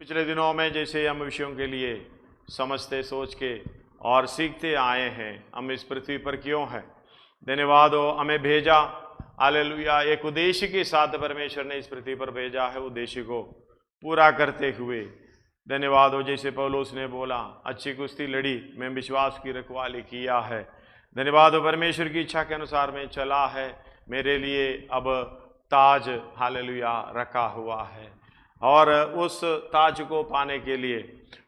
पिछले दिनों में जैसे हम विषयों के लिए समझते सोच के और सीखते आए हैं, हम इस पृथ्वी पर क्यों हैं, धन्यवाद हो हमें भेजा, हालेलुया, एक उद्देश्य के साथ परमेश्वर ने इस पृथ्वी पर भेजा है, उद्देश्य को पूरा करते हुए धन्यवाद हो। जैसे पौलुस ने बोला, अच्छी कुश्ती लड़ी, मैं विश्वास की रखवाली किया है, धन्यवाद हो, परमेश्वर की इच्छा के अनुसार मैं चला है, मेरे लिए अब ताज हालेलुया रखा हुआ है, और उस ताज को पाने के लिए,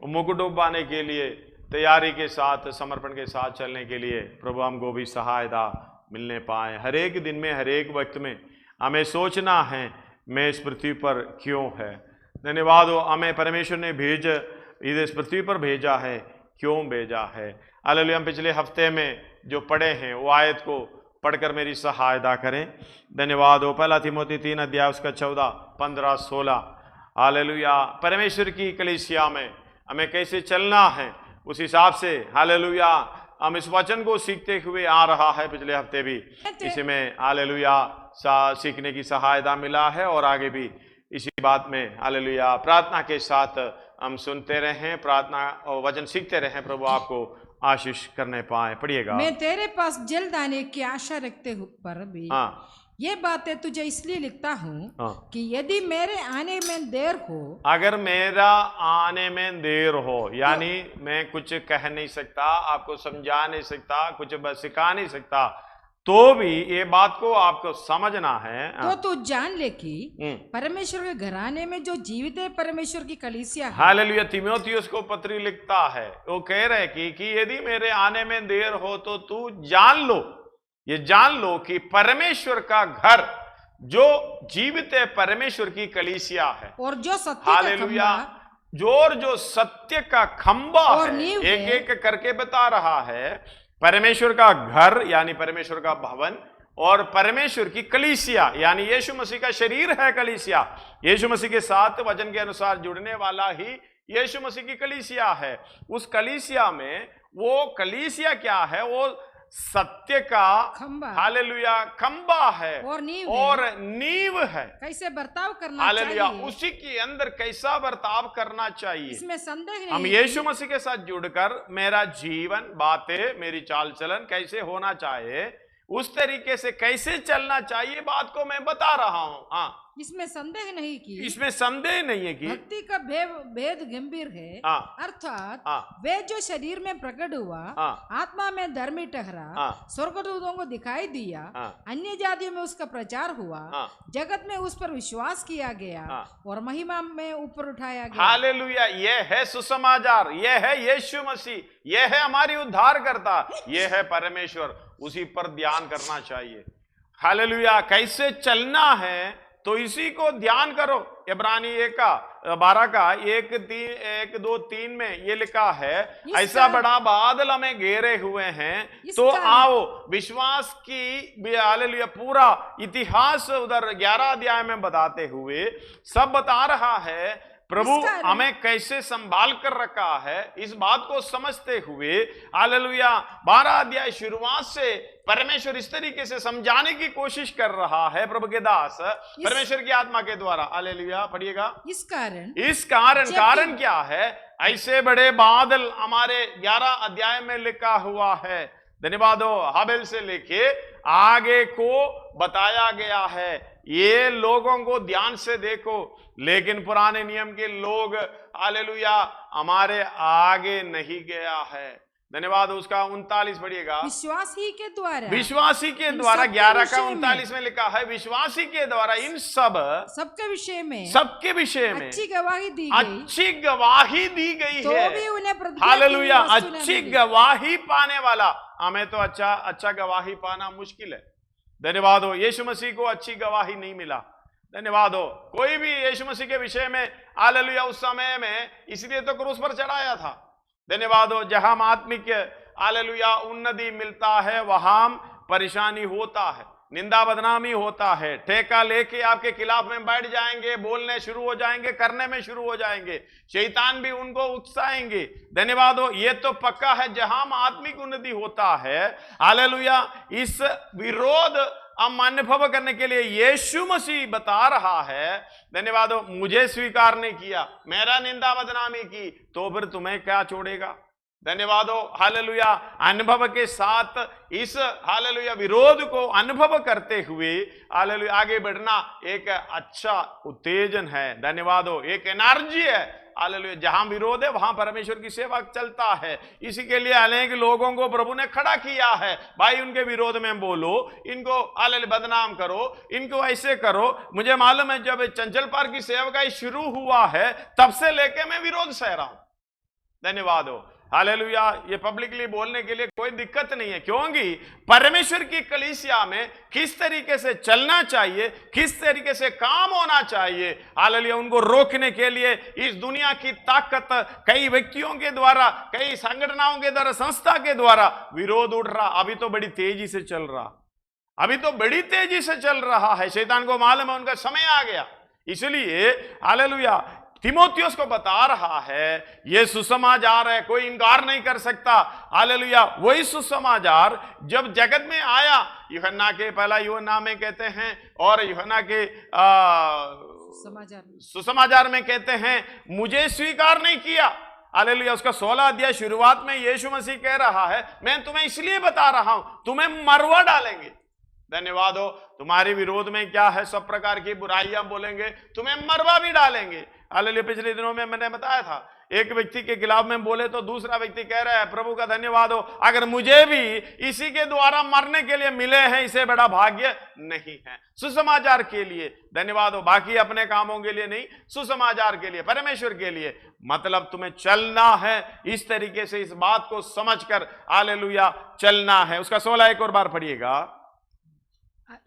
मुकुट पाने के लिए तैयारी के साथ, समर्पण के साथ चलने के लिए प्रभु हमको भी सहायता मिलने पाए। हर एक दिन में, हर एक वक्त में हमें सोचना है मैं इस पृथ्वी पर क्यों है। धन्यवाद हो, हमें परमेश्वर ने इस पृथ्वी पर भेजा है, क्यों भेजा है। हालेलुया, हम पिछले हफ्ते में जो पढ़े हैं वो आयत को पढ़कर मेरी सहायता करें। धन्यवाद हो। पहला तीमुथियुस 3 अध्याय उसका 14, 15, 16। हालेलुया, परमेश्वर की कलीसिया में हमें कैसे चलना है उस हिसाब से हालेलुया हम इस वचन को सीखते हुए आ रहा है। पिछले हफ्ते भी इसमें हालेलुया सीखने की सहायता मिला है, और आगे भी इसी बात में हालेलुया प्रार्थना के साथ हम सुनते रहें, प्रार्थना और वचन सीखते रहें। प्रभु आपको आशीष करने पाए। पढ़िएगा। मैं तेरे पास जल्द आने की आशा रखते पर भी ये बातें तुझे इसलिए लिखता हूँ कि यदि मेरे आने में देर हो, अगर मेरा आने में देर हो, यानी मैं कुछ कह नहीं सकता, आपको समझा नहीं सकता, कुछ सिखा नहीं सकता, तो भी ये बात को आपको समझना है, तो तू जान ले कि परमेश्वर के घराने में जो जीवित है परमेश्वर की कलीसिया है। हालेलुया, तीमुथियुस को पत्री लिखता है, वो कह रहे कि यदि मेरे आने में देर हो तो तू जान लो, ये जान लो कि परमेश्वर का घर जो जीवित है परमेश्वर की कलीसिया है, और जो सत्य हालेलुया, जो सत्य का खंबा है, एक एक करके बता रहा है। परमेश्वर का घर यानी परमेश्वर का भवन, और परमेश्वर की कलीसिया यानी यीशु मसीह का शरीर है कलीसिया। यीशु मसीह के साथ वचन के अनुसार जुड़ने वाला ही यीशु मसीह की कलीसिया है। उस कलीसिया में, वो कलीसिया क्या है, वो सत्य का हालेलुया खंबा है और नींव है। कैसे बर्ताव करना हालेलुया, उसी के अंदर कैसा बर्ताव करना चाहिए, इसमें संदेह नहीं। हम यीशु मसीह के साथ जुड़कर मेरा जीवन, बातें, मेरी चाल चलन कैसे होना चाहिए, उस तरीके से कैसे चलना चाहिए, बात को मैं बता रहा हूं। इसमें संदेह नहीं कि इसमें संदेह नहीं है कि भक्ति का भेद गंभीर है, अर्थात वे जो शरीर में प्रकट हुआ, आत्मा में धर्मी ठहरा, स्वर्गदूतों को दिखाई दिया, अन्य जातियों में उसका प्रचार हुआ, जगत में उस पर विश्वास किया गया, और महिमा में ऊपर उठाया गया। हालेलुया, ये है सुसमाचार, ये है यीशु मसीह, ये है हमारी उद्धारकर्ता, ये है परमेश्वर, उसी पर ध्यान करना चाहिए। हालेलुया, कैसे चलना है तो इसी को ध्यान करो। इब्रानी 12 का 1, 2, 3 में ये लिखा है, ऐसा बड़ा बादल हमें घेरे हुए हैं, तो आओ विश्वास की हालेलुया पूरा इतिहास उधर 11 अध्याय में बताते हुए सब बता रहा है प्रभु हमें कैसे संभाल कर रखा है। इस बात को समझते हुए हालेलुया 12 अध्याय शुरुआत से परमेश्वर इस तरीके से समझाने की कोशिश कर रहा है प्रभु के दास परमेश्वर की आत्मा के द्वारा। हालेलुया, पढ़िएगा। इस कारण क्या है, ऐसे बड़े बादल हमारे 11 अध्याय में लिखा हुआ है। धन्यवाद हो, हाबेल से लेके आगे को बताया गया है। ये लोगों को ध्यान से देखो, लेकिन पुराने नियम के लोग हालेलुया हमारे आगे नहीं गया है। धन्यवाद। उसका 39 पढ़िएगा। विश्वासी के द्वारा 11 का 39 में लिखा है, विश्वासी के द्वारा इन सबके विषय में अच्छी गवाही दी गई तो है। भी उन्हें हालेलुया, अच्छी गवाही पाने वाला, हमें तो अच्छा गवाही पाना मुश्किल है। धन्यवाद हो, यीशु मसीह को अच्छी गवाही नहीं मिला। धन्यवाद हो, कोई भी यीशु मसीह के विषय में हालेलुया उस समय में इसलिए तो क्रूस पर चढ़ाया था। धन्यवाद हो, जहां आत्मिक हालेलुया उन्नति मिलता है वहां परेशानी होता है, निंदा बदनामी होता है, ठेका लेके आपके खिलाफ में बैठ जाएंगे, बोलने शुरू हो जाएंगे, करने में शुरू हो जाएंगे, शैतान भी उनको उकसाएंगे। धन्यवाद हो, ये तो पक्का है जहां आत्मिक उन्नति होता है हालेलुया इस विरोध हम अनुभव करने के लिए यीशु मसीह बता रहा है, धन्यवाद हो, मुझे स्वीकार नहीं किया, मेरा निंदा बदनामी की, तो फिर तुम्हें क्या छोड़ेगा। धन्यवाद हो, हालेलुया। अनुभव के साथ इस हालेलुया विरोध को अनुभव करते हुए हालेलुया आगे बढ़ना एक अच्छा उत्तेजन है। धन्यवाद हो, एक एनर्जी है। हालेलुया, जहां विरोध है वहां परमेश्वर की सेवा चलता है। इसी के लिए अनेक लोगों को प्रभु ने खड़ा किया है, भाई उनके विरोध में बोलो, इनको हालेलुया बदनाम करो, इनको ऐसे करो। मुझे मालूम है जब चंचल पार की सेवकाई शुरू हुआ है तब से लेके मैं विरोध सह रहा हूं। धन्यवाद हो, हालेलुया। ये पब्लिकली बोलने के लिए कोई दिक्कत नहीं है, क्योंकि परमेश्वर की कलीसिया में किस तरीके से चलना चाहिए, किस तरीके से काम होना चाहिए, हालेलुया, उनको रोकने के लिए इस दुनिया की ताकत कई व्यक्तियों के द्वारा, कई संगठनों के द्वारा, संस्था के द्वारा विरोध उठ रहा। अभी तो बड़ी तेजी से चल रहा, अभी तो बड़ी तेजी से चल रहा है। शैतान को मालूम है उनका समय आ गया, इसलिए हालेलुया तीमुथियुस को बता रहा है ये सुसमाचार है, कोई इनकार नहीं कर सकता। हालेलुया, वही सुसमाचार जब जगत में आया, यूहन्ना के पहला यूहन्ना में कहते हैं और यूहन्ना के सुसमाचार में कहते हैं मुझे स्वीकार नहीं किया। हालेलुया, उसका 16 अध्याय शुरुआत में यीशु मसीह कह रहा है मैं तुम्हें इसलिए बता रहा हूं, तुम्हें मरवा डालेंगे। धन्यवाद हो, तुम्हारे विरोध में क्या है, सब प्रकार की बुराइयां बोलेंगे, तुम्हें मरवा भी डालेंगे। हालेलुया, पिछले दिनों में मैंने बताया था, एक व्यक्ति के खिलाफ में बोले तो दूसरा व्यक्ति कह रहा है प्रभु का धन्यवाद हो, अगर मुझे भी इसी के द्वारा मरने के लिए मिले हैं इससे बड़ा भाग्य नहीं है। सुसमाचार के लिए धन्यवाद हो, बाकी अपने कामों के लिए नहीं, सुसमाचार के लिए, परमेश्वर के लिए। मतलब तुम्हें चलना है इस तरीके से, इस बात को समझकर हालेलुया चलना है। उसका 16 एक और बार पढ़िएगा।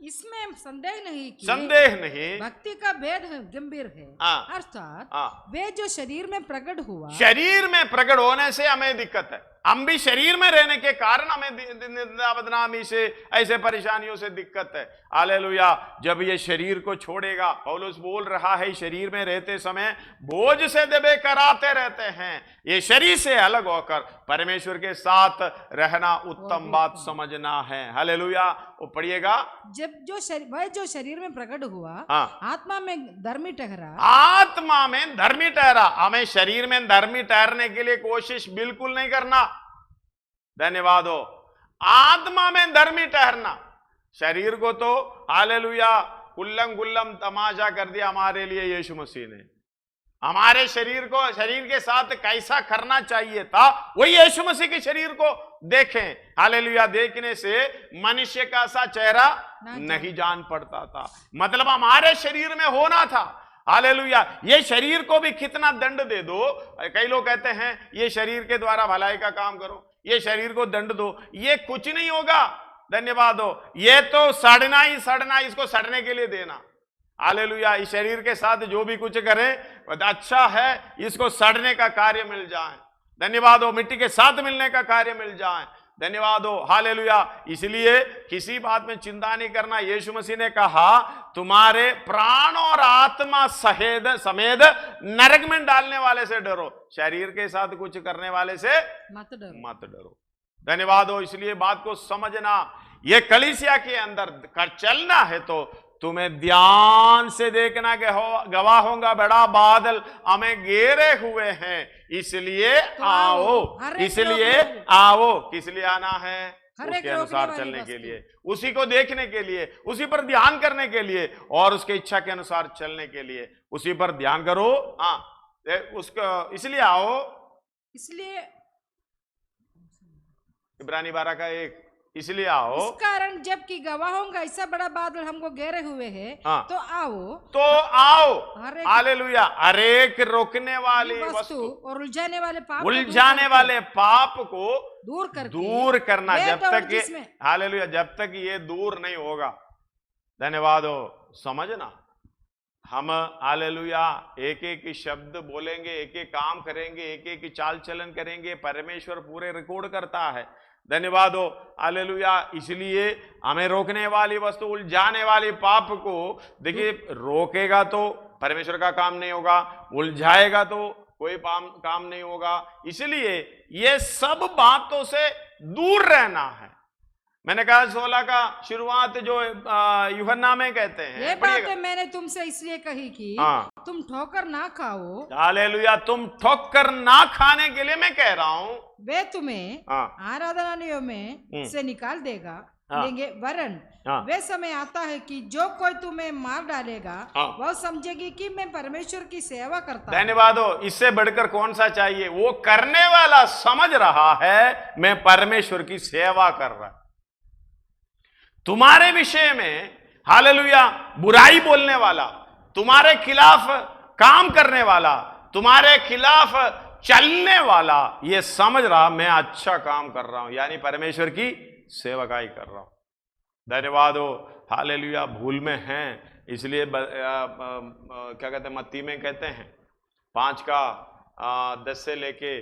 इसमें संदेह नहीं कि संदेह नहीं, भक्ति का भेद गंभीर है, अर्थात वे जो शरीर में प्रकट हुआ, शरीर में प्रकट होने से हमें दिक्कत है। हम भी शरीर में रहने के कारण हमें निंदा बदनामी से, ऐसे परेशानियों से दिक्कत है। हालेलुया, जब ये शरीर को छोड़ेगा, पौलुस बोल रहा है शरीर में रहते समय बोझ से दबे कराते रहते हैं, ये शरीर से अलग होकर परमेश्वर के साथ रहना उत्तम बात समझना है। हालेलुया, वो पढ़िएगा। वह जो शरीर में प्रकट हुआ, आत्मा में धर्मी ठहरा, आत्मा में धर्मी ठहरा। हमें शरीर में धर्मी ठहरने के लिए कोशिश बिल्कुल नहीं करना। धन्यवाद हो, आत्मा में धर्मी ठहरना। शरीर को तो हालेलुया कुल्लम गुल्लम तमाशा कर दिया हमारे लिए यीशु मसीह ने। हमारे शरीर को, शरीर के साथ कैसा करना चाहिए था वही यीशु मसीह के शरीर को देखें। हालेलुया, देखने से मनुष्य का सा चेहरा नहीं जान पड़ता था, मतलब हमारे शरीर में होना था। हालेलुया, ये शरीर को भी कितना दंड दे दो। कई लोग कहते हैं ये शरीर के द्वारा भलाई का काम करो, ये शरीर को दंड दो, ये कुछ नहीं होगा। धन्यवाद हो, ये तो सड़ना ही सड़ना, इसको सड़ने के लिए देना। हालेलुया, इस शरीर के साथ जो भी कुछ करें अच्छा है, इसको सड़ने का कार्य मिल जाए। धन्यवाद हो, मिट्टी के साथ मिलने का कार्य मिल जाए। धन्यवाद हो, हालेलुया। इसलिए किसी बात में चिंता नहीं करना। यीशु मसीह ने कहा तुम्हारे प्राण और आत्मा समेत नरक में डालने वाले से डरो, शरीर के साथ कुछ करने वाले से मत डरो। धन्यवाद हो, इसलिए बात को समझना। ये कलीसिया के अंदर चलना है तो तुम्हें ध्यान से देखना कि गवाह होगा बड़ा बादल हमें घेरे हुए हैं, इसलिए आओ, इसलिए आओ। किस लिए आना है? उसके अनुसार चलने के लिए, उसी को देखने के लिए, उसी पर ध्यान करने के लिए और उसके इच्छा के अनुसार चलने के लिए। उसी पर ध्यान करो, उसका इसलिए आओ, इसलिए इब्रानी 12 का 1, इसलिए आओ। इस कारण जबकि गवाहों का ऐसा बड़ा बादल हमको घेरे हुए है, तो आओ। हालेलुया, हरेक रोकने वाली वस्तु और उलझाने वाले पाप को दूर करना। जब तक हालेलुया, जब तक ये दूर नहीं होगा, धन्यवाद हो, समझना। हम हालेलुया एक एक शब्द बोलेंगे, एक एक काम करेंगे, एक एक चाल चलन करेंगे, परमेश्वर पूरे रिकॉर्ड करता है। धन्यवाद हो, हालेलुया। इसलिए हमें रोकने वाली वस्तु, उलझाने वाली पाप को देखिए, रोकेगा तो परमेश्वर का काम नहीं होगा, उलझाएगा तो कोई काम नहीं होगा। इसलिए ये सब बातों से दूर रहना है। मैंने कहा 16 का शुरुआत जो यूहन्ना में कहते हैं। ये बातें मैंने तुमसे इसलिए कही कि तुम ठोकर ना खाओ। हालेलुया, तुम ठोकर ना खाने के लिए मैं कह रहा हूं। वे तुम्हें आराधनालयों में से निकाल देंगे, वरन वे समय आता है कि जो कोई तुम्हें मार डालेगा वह समझेगी कि मैं परमेश्वर की सेवा करता हूं। धन्यवाद हो। इससे बढ़कर कौन सा चाहिए? वो करने वाला समझ रहा है मैं परमेश्वर की सेवा कर रहा। तुम्हारे विषय में हालेलुया बुराई बोलने वाला, तुम्हारे खिलाफ काम करने वाला, तुम्हारे खिलाफ चलने वाला, ये समझ रहा मैं अच्छा काम कर रहा हूं, यानी परमेश्वर की सेवकाई कर रहा हूं। धन्यवाद हो। हालेलुया। भूल में हैं, इसलिए क्या कहते हैं, मत्ती में कहते हैं 5 का 10 से लेके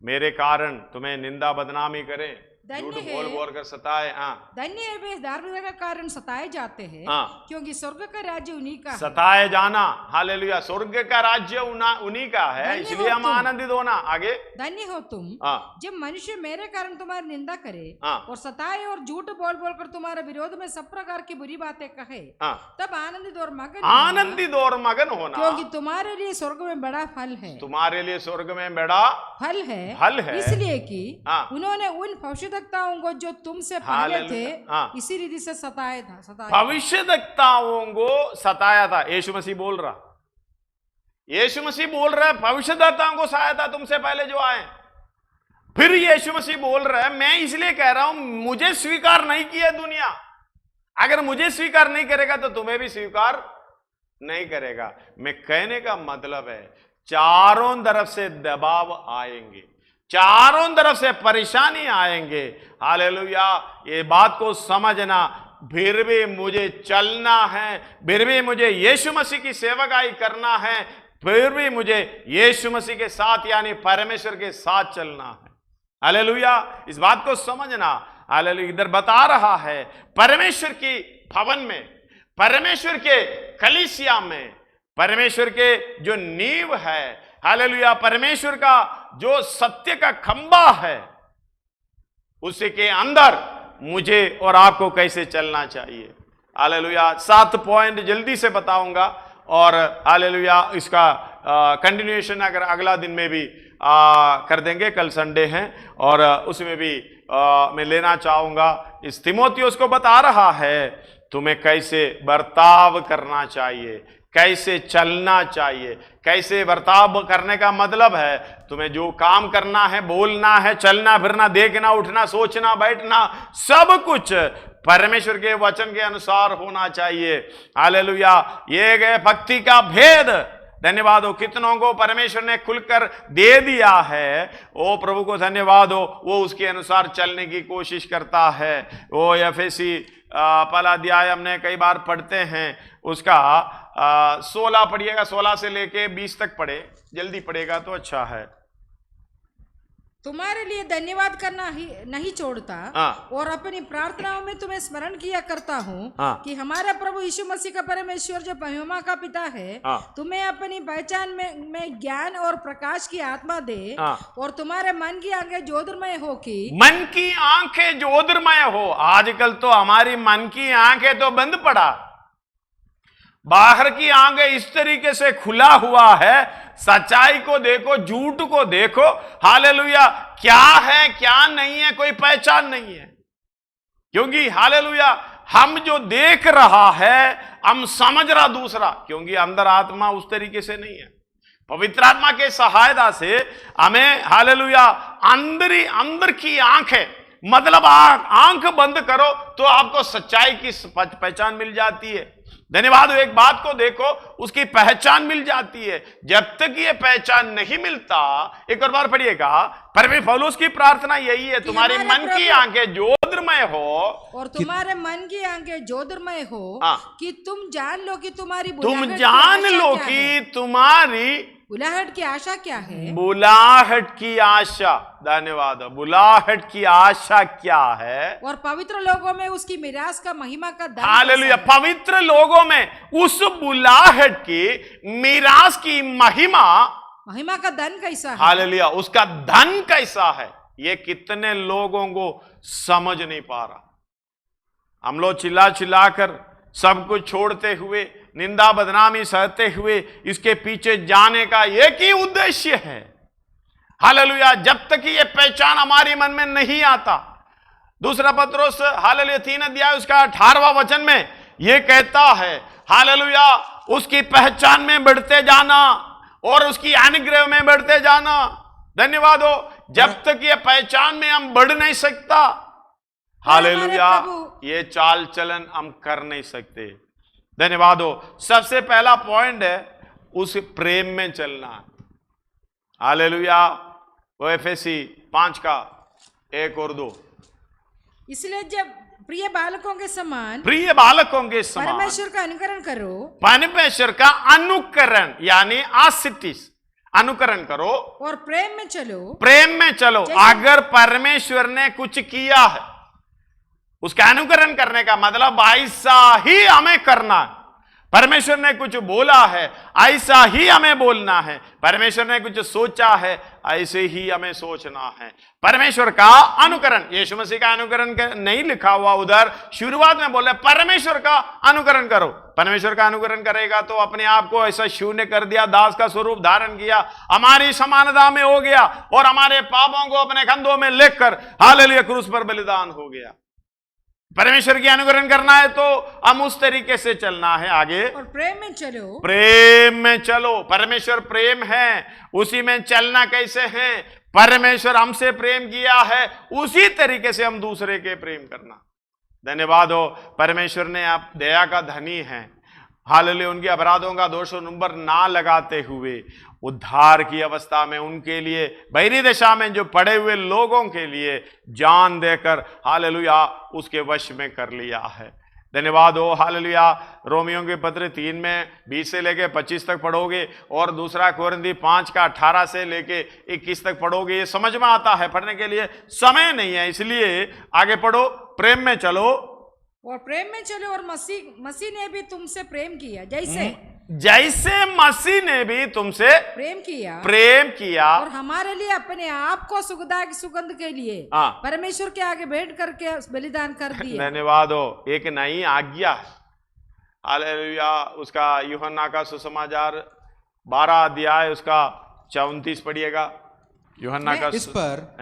मेरे कारण तुम्हें निंदा बदनामी करें, झूठ बोल बोल कर सताए। धन्य है वे धार्मिकता के कारण सताए जाते हैं, क्योंकि स्वर्ग का राज्य उन्हीं का है। सताए जाना, हालेलुया, स्वर्ग का राज्य उन्हीं का है, इसलिए हम आनंदित होना। आगे, धन्य हो तुम जब मनुष्य मेरे कारण तुम्हारी निंदा करे और सताए और झूठ बोल बोल कर तुम्हारे विरोध में सब प्रकार की बुरी बातें कहे, तब आनंदित और मगन होना, क्योंकि तुम्हारे लिए स्वर्ग में बड़ा फल है। तुम्हारे लिए स्वर्ग में बड़ा फल है, इसलिए कि उन्होंने उन भविष्यद्वक्ताओं को जो तुमसे पहले थे इसी रीति से सताया था। भविष्यद्वक्ताओं को सताया था। यीशु मसीह बोल रहा है भविष्यद्वक्ताओं को सताया था तुमसे पहले जो आए। फिर यीशु मसीह बोल रहा है मैं इसलिए कह रहा हूं मुझे स्वीकार नहीं किया दुनिया, अगर मुझे स्वीकार नहीं करेगा तो तुम्हें भी स्वीकार नहीं करेगा। मैं कहने का मतलब है चारों तरफ से दबाव आएंगे, चारों तरफ से परेशानी आएंगे। हालेलुया, ये बात को समझना। फिर भी मुझे चलना है, फिर भी मुझे यीशु मसीह की सेवकाई करना है, फिर भी मुझे यीशु मसीह के साथ यानी परमेश्वर के साथ चलना है। हालेलुया, इस बात को समझना। हालेलुया, इधर बता रहा है परमेश्वर की भवन में, परमेश्वर के कलीसिया में, परमेश्वर के जो नींव है, हालेलुया, परमेश्वर का जो सत्य का खंबा है, उसके अंदर मुझे और आपको कैसे चलना चाहिए। हालेलुया, 7 पॉइंट जल्दी से बताऊंगा और हालेलुया इसका कंटिन्यूएशन अगर अगला दिन में भी कर देंगे, कल संडे है और उसमें भी मैं लेना चाहूंगा। इस तीमुथियुस को बता रहा है तुम्हें कैसे बर्ताव करना चाहिए, कैसे चलना चाहिए। कैसे बर्ताव करने का मतलब है तुम्हें जो काम करना है, बोलना है, चलना फिरना, देखना उठना, सोचना बैठना, सब कुछ परमेश्वर के वचन के अनुसार होना चाहिए। हालेलुया, ये गए भक्ति का भेद। धन्यवाद हो, कितनों को परमेश्वर ने खुलकर दे दिया है, ओ प्रभु को धन्यवाद हो, वो उसके अनुसार चलने की कोशिश करता है। वो एफएसी पहला अध्याय हमने कई बार पढ़ते हैं, उसका 16 पढ़िएगा, 16 से लेके 20 तक पढ़े, जल्दी पढ़ेगा तो अच्छा है। तुम्हारे लिए धन्यवाद करना ही नहीं छोड़ता और अपनी प्रार्थनाओं में तुम्हें स्मरण किया करता हूँ कि हमारा प्रभु यीशु मसीह का परमेश्वर जो महिमा का पिता है तुम्हें अपनी पहचान में ज्ञान और प्रकाश की आत्मा दे और तुम्हारे मन की आंखें ज्योतिर्मय हो। कि मन की आंखें ज्योतिर्मय हो। आजकल तो हमारी मन की आंखें तो बंद पड़ा, बाहर की आंखें इस तरीके से खुला हुआ है, सच्चाई को देखो, झूठ को देखो। हालेलुया, क्या है क्या नहीं है कोई पहचान नहीं है, क्योंकि हालेलुया हम जो देख रहा है हम समझ रहा दूसरा, क्योंकि अंदर आत्मा उस तरीके से नहीं है। पवित्र आत्मा के सहायता से हमें हालेलुया अंदर की आंखें, मतलब आंख बंद करो तो आपको सच्चाई की पहचान मिल जाती है। धन्यवाद। एक बात को देखो, उसकी पहचान मिल जाती है। जब तक ये पहचान नहीं मिलता, एक और बार पढ़िएगा, परमेश्वर पौलुस की प्रार्थना यही है तुम्हारी मन की आंखें ज्योतिर्मय हो और तुम्हारे मन की आंखें ज्योतिर्मय हो कि तुम जान लो कि तुम्हारी बुलाहट की आशा क्या है। बुलाहट की आशा, धन्यवाद। बुलाहट की आशा क्या है और पवित्र लोगों में उसकी मिरास का महिमा का धन। हालेलुया, पवित्र लोगों में उस बुलाहट की मिरास की महिमा का धन कैसा है। हालेलुया, उसका धन कैसा है, ये कितने लोगों को समझ नहीं पा रहा। हम लोग चिल्ला चिल्ला कर सब कुछ छोड़ते हुए, निंदा बदनामी सहते हुए इसके पीछे जाने का एक ही उद्देश्य है। हालेलुया, जब तक ये पहचान हमारी मन में नहीं आता। दूसरा पत्रोस हालेलुया 3 अध्याय उसका 18वां वचन में ये कहता है, हालेलुया, उसकी पहचान में बढ़ते जाना और उसकी अनुग्रह में बढ़ते जाना। धन्यवाद हो, जब तक ये पहचान में हम बढ़ नहीं सकता, हालेलुया, ये चाल चलन हम कर नहीं सकते। धन्यवाद हो। सबसे पहला पॉइंट है उस प्रेम में चलना। हालेलुया, वो एफएसी 5 का 1 और 2। इसलिए जब प्रिय बालकों के समान परमेश्वर का अनुकरण करो। परमेश्वर का अनुकरण यानी आसिटिस अनुकरण करो और प्रेम में चलो। प्रेम में चलो। अगर परमेश्वर ने कुछ किया है, उसका अनुकरण करने का मतलब ऐसा ही हमें करना है। परमेश्वर ने कुछ बोला है, ऐसा ही हमें बोलना है। परमेश्वर ने कुछ सोचा है, ऐसे ही हमें सोचना है। परमेश्वर का अनुकरण, यीशु मसीह का अनुकरण नहीं लिखा हुआ उधर, शुरुआत में बोले परमेश्वर का अनुकरण करो। परमेश्वर का अनुकरण करेगा तो अपने आप को ऐसा शून्य कर दिया, दास का स्वरूप धारण किया, हमारी समानता में हो गया और हमारे पापों को अपने कंधों में लेकर हालेलुया क्रूस पर बलिदान हो गया। परमेश्वर की अनुकरण करना है तो हम उस तरीके से चलना है। आगे, और प्रेम में चलो। प्रेम में चलो। परमेश्वर प्रेम है, उसी में चलना कैसे है? परमेश्वर हमसे प्रेम किया है, उसी तरीके से हम दूसरे के प्रेम करना। धन्यवाद हो। परमेश्वर ने आप दया का धनी है, हालेलुया, उनके अपराधों का दोष और नंबर ना लगाते हुए उद्धार की अवस्था में उनके लिए बैरी दशा में जो पड़े हुए लोगों के लिए जान देकर हालेलुया उसके वश में कर लिया है। धन्यवाद हो। हालेलुया। रोमियों के पत्र 3 में 20 से लेके 25 तक पढ़ोगे और दूसरा कोरिन्थी 5 का 18 से लेके 21 तक पढ़ोगे। ये समझ में आता है, पढ़ने के लिए समय नहीं है, इसलिए आगे पढ़ो। प्रेम में चलो और प्रेम में चलो और मसीह ने भी तुमसे प्रेम किया, जैसे मसीह ने भी तुमसे प्रेम किया और हमारे लिए अपने आप को सुगंध के लिए परमेश्वर के आगे भेंट करके बलिदान कर दिया। धन्यवाद हो। एक नई आज्ञा है, हालेलुया। उसका यूहन्ना का सुसमाचार 12 अध्याय उसका 34 पढ़िएगा। यूहन्ना का इस पर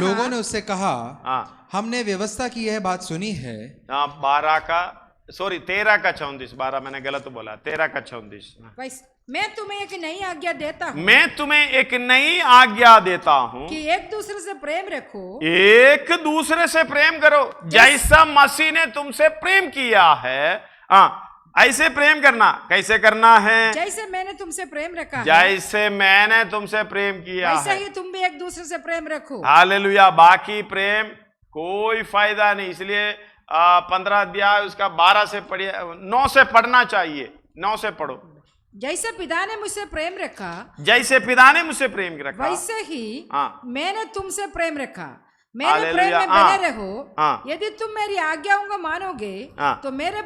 लोगों ने उससे कहा हमने व्यवस्था की यह बात सुनी है। 13 का 34, 12 मैंने गलत बोला, 13 का 34। मैं तुम्हें एक नई आज्ञा देता हूँ, मैं तुम्हें एक नई आज्ञा देता हूँ कि एक दूसरे से प्रेम रखो, एक दूसरे से प्रेम करो जैसा मसीह ने तुमसे प्रेम किया है। ऐसे प्रेम करना। कैसे करना है? जैसे मैंने तुमसे प्रेम रखा, जैसे मैंने तुमसे प्रेम किया वैसा ही तुम भी एक दूसरे से प्रेम रखो। हालेलुया। बाकी प्रेम कोई फायदा नहीं। इसलिए 15 अध्याय उसका 12 से पढ़िए, 9 से पढ़ना चाहिए। 9 से पढ़ो। जैसे पिता ने मुझसे प्रेम रखा, जैसे पिता ने मुझसे प्रेम रखा, वैसे ही मैंने तुमसे प्रेम रखा। मेरे प्रेम में बने रहो। यदि तुम मेरी आज्ञाओं को मानोगे तो मेरे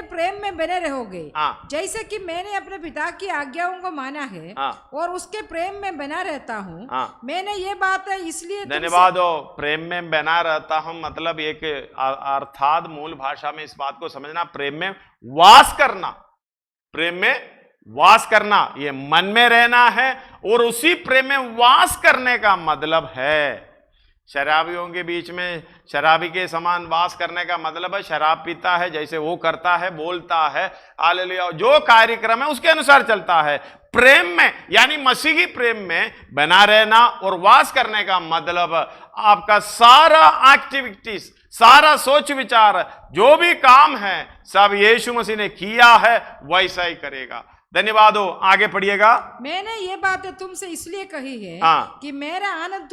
प्रेम में बने रहोगे, जैसे कि मैंने अपने पिता की आज्ञाओं को माना है और उसके प्रेम में बना रहता हूँ। मैंने ये बात है इसलिए धन्यवाद हो। प्रेम में बना रहता हूँ मतलब एक अर्थात मूल भाषा में इस बात को समझना, प्रेम में वास करना। प्रेम में वास करना, ये मन में रहना है और उसी प्रेम में वास करने का मतलब है शराबियों के बीच में शराबी के समान वास करने का मतलब है शराब पीता है, जैसे वो करता है, बोलता है, हालेलुया, जो कार्यक्रम है उसके अनुसार चलता है। प्रेम में यानी मसीही प्रेम में बना रहना और वास करने का मतलब आपका सारा एक्टिविटीज, सारा सोच विचार, जो भी काम है सब यीशु मसीह ने किया है वैसा ही करेगा। धन्यवाद हो। आगे पढ़िएगा। मैंने ये बातें तुमसे इसलिए कही है कि मेरा आनंद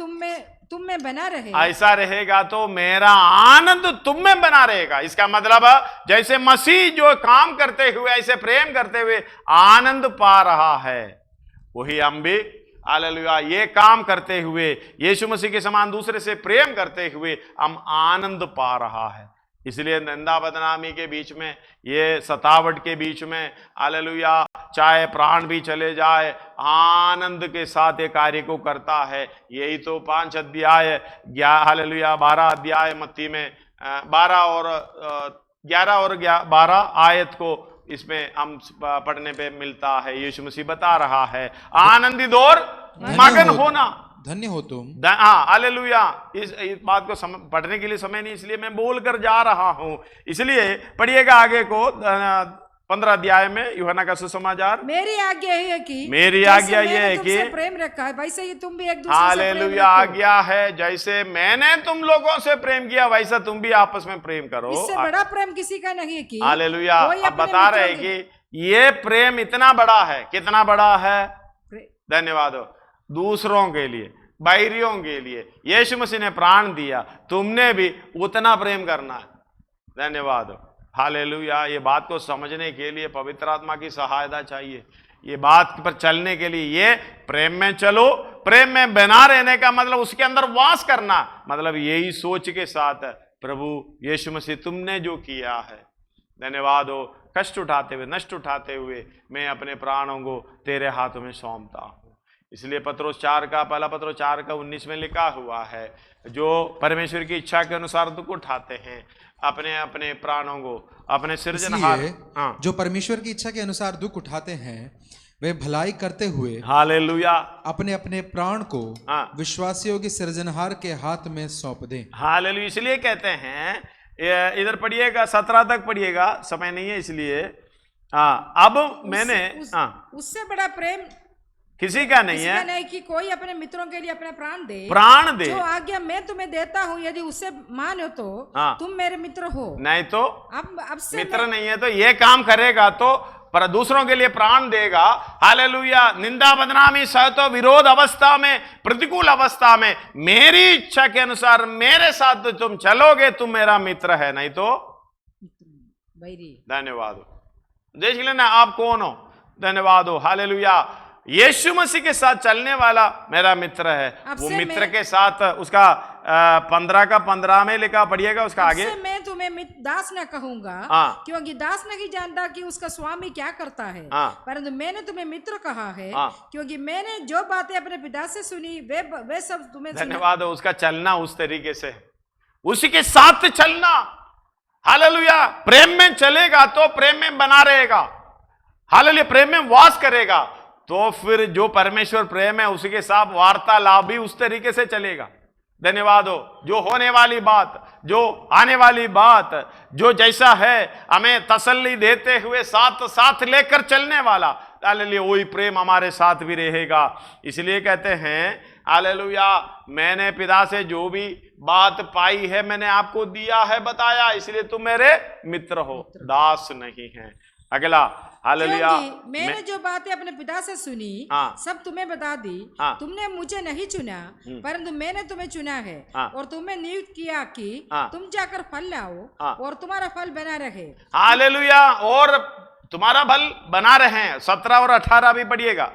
तुम में बना रहे। ऐसा रहेगा तो मेरा आनंद तुम में बना रहेगा। इसका मतलब जैसे मसीह जो काम करते हुए ऐसे प्रेम करते हुए आनंद पा रहा है, वही हम भी हालेलुया ये काम करते हुए यीशु मसीह के समान दूसरे से प्रेम करते हुए हम आनंद पा रहा है। इसलिए निंदा बदनामी के बीच में, ये सतावट के बीच में हालेलुया चाहे प्राण भी चले जाए आनंद के साथ ये कार्य को करता है। यही तो 5 अध्याय हालेलुया 12 अध्याय मत्ती में 12 और 11 और 12 आयत को इसमें हम पढ़ने पे मिलता है। यीशु मसीह बता रहा है आनंदित और मगन होना, धन्य हो तुम। हाँ हालेलुया। इस बात को पढ़ने के लिए समय नहीं, इसलिए मैं बोल कर जा रहा हूं। इसलिए पढ़िएगा आगे को 15 अध्याय में यूहन्ना का सुसमाचार। मेरी आज्ञा ये है कि मेरी आज्ञा ये है कि प्रेम रखा है वैसे ही तुम भी एक दूसरे से हालेलुया। आज्ञा है जैसे मैंने तुम लोगों से प्रेम किया वैसा तुम भी आपस में प्रेम करो। इससे बड़ा प्रेम किसी का नहीं है कि हालेलुया। अब बता रहे हैं कि ये प्रेम इतना बड़ा है। कितना बड़ा है? धन्यवाद हो। दूसरों के लिए, बैरियों के लिए यीशु मसीह ने प्राण दिया, तुमने भी उतना प्रेम करना है। धन्यवाद हो। हालेलुया। ये बात को समझने के लिए पवित्र आत्मा की सहायता चाहिए। ये बात पर चलने के लिए ये प्रेम में चलो। प्रेम में बना रहने का मतलब उसके अंदर वास करना, मतलब यही सोच के साथ प्रभु यीशु मसीह तुमने जो किया है, धन्यवाद हो, कष्ट उठाते हुए, नष्ट उठाते हुए मैं अपने प्राणों को तेरे हाथों में सौंपता हूं। इसलिए पत्रोस 4 का पहला पत्रोस 4 का 19 में लिखा हुआ है, जो परमेश्वर की इच्छा के अनुसार दुख उठाते हैं, अपने अपने प्राणों को अपने सृजनहार, जो परमेश्वर की इच्छा के अनुसार दुख उठाते हैं वे भलाई करते हुए हालेलुया अपने अपने प्राण को विश्वासियों के सृजनहार के हाथ में सौंप दें। हालेलुया। इसलिए कहते हैं, इधर पढ़िएगा 17 तक पढ़िएगा, समय नहीं है इसलिए। अब मैंने उससे बड़ा प्रेम किसी का नहीं है, नहीं कि कोई अपने मित्रों के लिए अपना प्राण दे। जो आज्ञा मैं तुम्हें देता हूँ यदि उससे मानो तो तुम मेरे मित्र हो, नहीं तो अब से मित्र नहीं है तो ये काम करेगा तो पर दूसरों के लिए प्राण देगा। हालेलुया। निंदा बदनामी सहतो विरोध अवस्था में, प्रतिकूल अवस्था में मेरी इच्छा के अनुसार मेरे साथ तो तुम चलोगे, तुम मेरा मित्र है, नहीं तो धन्यवाद। देख लेना आप कौन हो। धन्यवाद हो। हालेलुया। यीशु मसीह के साथ चलने वाला मेरा मित्र है। वो मित्र के साथ उसका 15 का 15 में लिखा, पढ़िएगा उसका आगे। मैं तुम्हें दास न कहूंगा क्योंकि दास नहीं जानता कि उसका स्वामी क्या करता है, परंतु मैंने तुम्हें मित्र कहा है क्योंकि मैंने जो बातें अपने पिता से सुनी वे सब तुम्हें। धन्यवाद हो। उसका चलना उस तरीके से, उसी के साथ चलना। हालेलुया। प्रेम में चलेगा तो प्रेम में बना रहेगा। हालेलुया। प्रेम में वास करेगा तो फिर जो परमेश्वर प्रेम है उसी के साथ वार्तालाप भी उस तरीके से चलेगा। धन्यवाद हो। जो होने वाली बात, जो आने वाली बात, जो जैसा है हमें तसल्ली देते हुए साथ साथ लेकर चलने वाला, हालेलुया, वही प्रेम हमारे साथ भी रहेगा। इसलिए कहते हैं हालेलुया, मैंने पिता से जो भी बात पाई है मैंने आपको दिया है, बताया, इसलिए तुम मेरे मित्र हो, दास नहीं है। अगला हालेलुया। मैंने जो बातें अपने पिता से सुनी सब तुम्हें बता दी। तुमने मुझे नहीं चुना परंतु मैंने तुम्हें चुना है और तुम्हें नियुक्त किया कि तुम जाकर फल लाओ और तुम्हारा फल बना रहे। हालेलुया। और तुम्हारा फल बना रहे। 17 और 18 भी पढ़िएगा।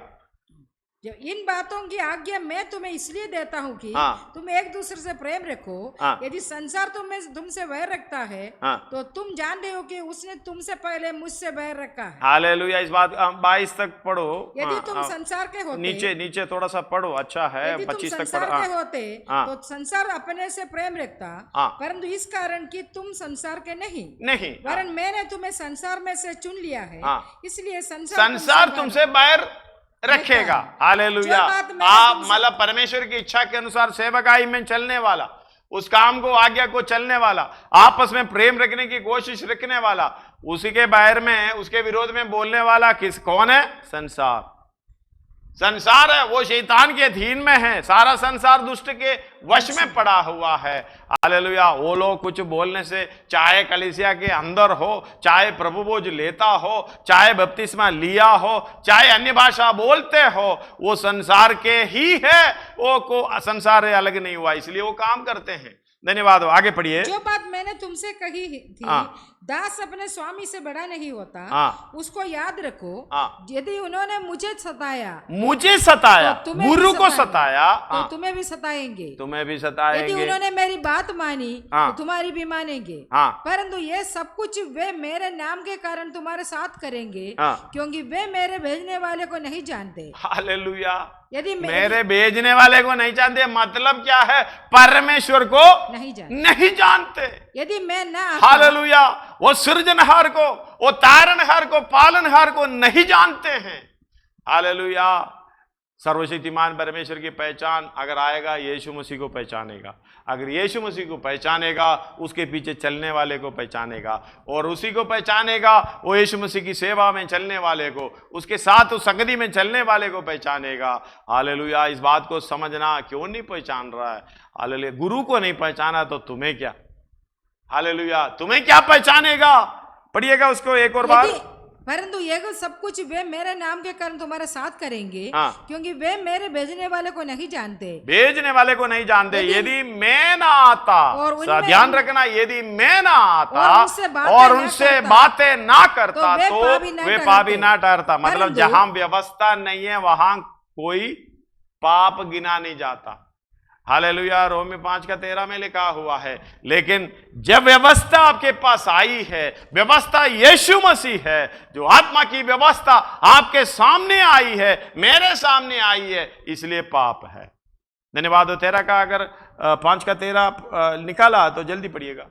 इन बातों की आज्ञा मैं तुम्हें इसलिए देता हूँ कि तुम एक दूसरे से प्रेम रखो। यदि संसार तुमसे बैर रखता है तो तुम जानते हो कि उसने तुमसे पहले मुझसे बैर रखा है। हालेलुया। इस बात 22 तक पढ़ो। यदि तुम संसार के होते, नीचे थोड़ा सा पढ़ो, अच्छा है। 25 तक संसार के होते तो संसार अपने से प्रेम रखता, परंतु इस कारण कि तुम संसार के नहीं वरन मैंने तुम्हें संसार में से चुन लिया है, इसलिए संसार तुमसे बैर रखेगा। हालेलुया। आप मतलब परमेश्वर की इच्छा के अनुसार सेवकाई में चलने वाला, उस काम को आज्ञा को चलने वाला, आपस में प्रेम रखने की कोशिश रखने वाला, उसी के बाहर में उसके विरोध में बोलने वाला कौन है? संसार है। वो शैतान के अधीन में है। सारा संसार दुष्ट के वश में पड़ा हुआ है। हालेलुया। वो लोग कुछ बोलने से, चाहे कलीसिया के अंदर हो, चाहे प्रभु बोझ लेता हो, चाहे बपतिस्मा लिया हो, चाहे अन्य भाषा बोलते हो, वो संसार के ही है। वो को संसार अलग नहीं हुआ, इसलिए वो काम करते हैं। धन्यवाद। आगे पढ़िए। जो बात मैंने तुमसे कही थी, दास अपने स्वामी से बड़ा नहीं होता, उसको याद रखो। यदि उन्होंने मुझे सताया तो गुरु को सताया तो तुम्हें भी सताएंगे। यदि उन्होंने मेरी बात मानी तो तुम्हारी भी मानेंगे। परंतु ये सब कुछ वे मेरे नाम के कारण तुम्हारे साथ करेंगे क्योंकि वे मेरे भेजने वाले को नहीं जानते। हालेलुया। यदि मेरे भेजने वाले को नहीं जानते, मतलब क्या है? परमेश्वर को नहीं जानते। यदि मैं न आता, हालेलुया, वो सृजनहार को, वो तारणहार को, पालनहार को नहीं जानते हैं। हालेलुया, सर्वशक्तिमान परमेश्वर की पहचान अगर आएगा, यीशु मसीह को पहचानेगा। अगर यीशु मसीह को पहचानेगा, उसके पीछे चलने वाले को पहचानेगा, और उसी को पहचानेगा वो यीशु मसीह की सेवा में चलने वाले को, उसके साथ उस संगति में चलने वाले को पहचानेगा। हालेलुया, इस बात को समझना, क्यों नहीं पहचान रहा है? हालेलुया, गुरु को नहीं पहचाना तो तुम्हें क्या? हालेलुया, तुम्हें क्या पहचानेगा? पढ़िएगा उसको एक और बार। परंतु ये सब कुछ वे मेरे नाम के कारण तुम्हारे साथ करेंगे, हाँ। क्योंकि वे मेरे भेजने वाले को नहीं जानते। भेजने वाले को नहीं जानते। यदि मैं ना आता, और ध्यान रखना, यदि मैं ना आता और उनसे बातें ना करता तो वे पापी ना ठहरता। मतलब जहां व्यवस्था नहीं है वहां कोई पाप गिना नहीं जाता। हालेलुया, रोमी 5:13 में लिखा हुआ है। लेकिन जब व्यवस्था आपके पास आई है, व्यवस्था यीशु मसीह है, जो आत्मा की व्यवस्था आपके सामने आई है, मेरे सामने आई है, इसलिए पाप है। धन्यवाद। 13 का अगर 5:13 निकाला तो जल्दी पढ़िएगा।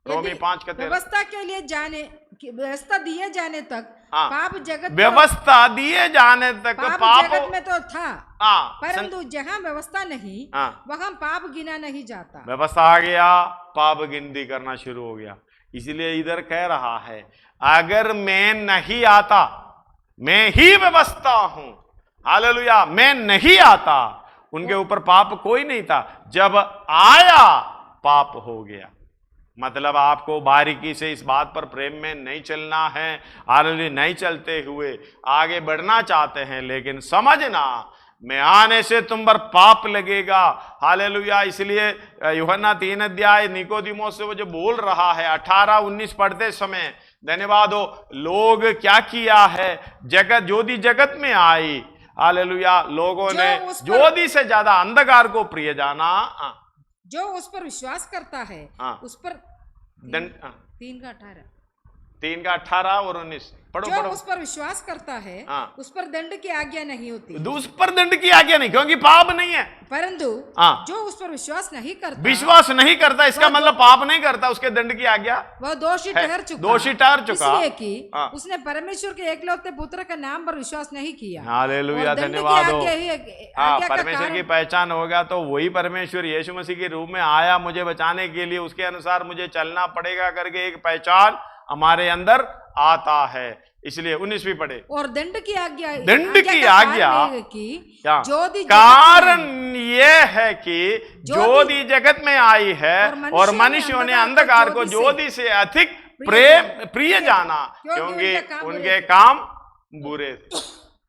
रोमी 5:13। व्यवस्था के लिए व्यवस्था दिए जाने तक पाप जगत, व्यवस्था दिए जाने तक पाप जगत में तो था, परंतु जहां व्यवस्था नहीं वहां पाप गिना नहीं जाता। व्यवस्था आ गया, पाप गिनती करना शुरू हो गया। इसलिए इधर कह रहा है, अगर मैं नहीं आता, मैं ही व्यवस्था हूं। हालेलुया, मैं नहीं आता, उनके ऊपर पाप कोई नहीं था। जब आया, पाप हो गया। मतलब आपको बारीकी से इस बात पर प्रेम में नहीं चलना है। हालेलुया, नहीं चलते हुए आगे बढ़ना चाहते हैं, लेकिन समझना, मैं आने से तुम पर पाप लगेगा। हालेलुया, इसलिए यूहन्ना 3 निकोदिमोस से वो जो बोल रहा है 18-19 पढ़ते समय, धन्यवाद हो, लोग क्या किया है, जगत, ज्योति जगत में आई। हालेलुया, लोगों ने ज्योति से ज्यादा अंधकार को प्रिय जाना। जो उस पर विश्वास करता है, उस पर 3 का 18 और 19 पढ़ो। जो उस पर विश्वास करता है, उस पर दंड की आज्ञा नहीं होती। उस पर दंड की आज्ञा नहीं, क्योंकि पाप नहीं है। परंतु जो उस पर विश्वास नहीं करता, इसका मतलब पाप नहीं करता, उसके दंड की आज्ञा, वह दोषी ठहर चुका, इसलिए कि उसने परमेश्वर के एकलौते पुत्र के नाम पर विश्वास नहीं किया। हालेलुया, धन्यवाद हो। परमेश्वर की पहचान होगा तो वही परमेश्वर यीशु मसीह के रूप में आया मुझे बचाने के लिए, उसके अनुसार मुझे चलना पड़ेगा करके एक पहचान हमारे अंदर आता है। इसलिए 19 भी पढ़े। और दंड की आज्ञा कारण ये है कि ज्योति जगत में आई है और मनुष्यों ने अंधकार को ज्योति से अधिक प्रिय जाना, क्योंकि उनके काम बुरे थे।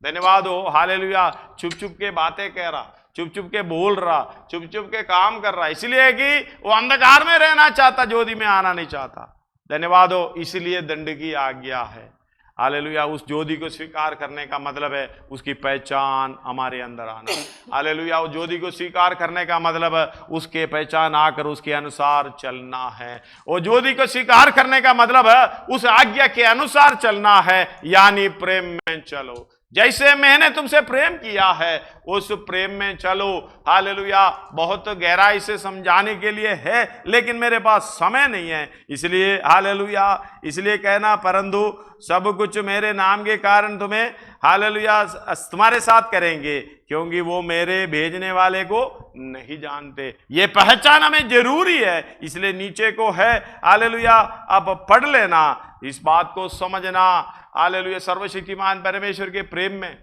धन्यवाद हो। हालेलुया, चुप चुप के बातें कह रहा, चुप चुप के बोल रहा, चुप चुप के काम कर रहा, इसलिए कि वो अंधकार में रहना चाहता, ज्योति में आना नहीं चाहता। धन्यवाद हो। इसलिए दंड की आज्ञा है। हालेलुया, उस ज्योति को स्वीकार करने का मतलब है उसकी पहचान हमारे अंदर आना। हालेलुया, उस ज्योति को स्वीकार करने का मतलब है उसके पहचान आकर उसके अनुसार चलना है। और ज्योति को स्वीकार करने का मतलब है उस आज्ञा के अनुसार चलना है, यानी प्रेम में चलो। जैसे मैंने तुमसे प्रेम किया है उस प्रेम में चलो। हालेलुया, बहुत गहराई से समझाने के लिए है, लेकिन मेरे पास समय नहीं है, इसलिए हालेलुया, इसलिए कहना, परंतु सब कुछ मेरे नाम के कारण तुम्हें, हालेलुया, तुम्हारे साथ करेंगे, क्योंकि वो मेरे भेजने वाले को नहीं जानते। ये पहचान हमें जरूरी है, इसलिए नीचे को है। हालेलुया, अब पढ़ लेना, इस बात को समझना। हालेलुया, सर्वशक्तिमान परमेश्वर के प्रेम में,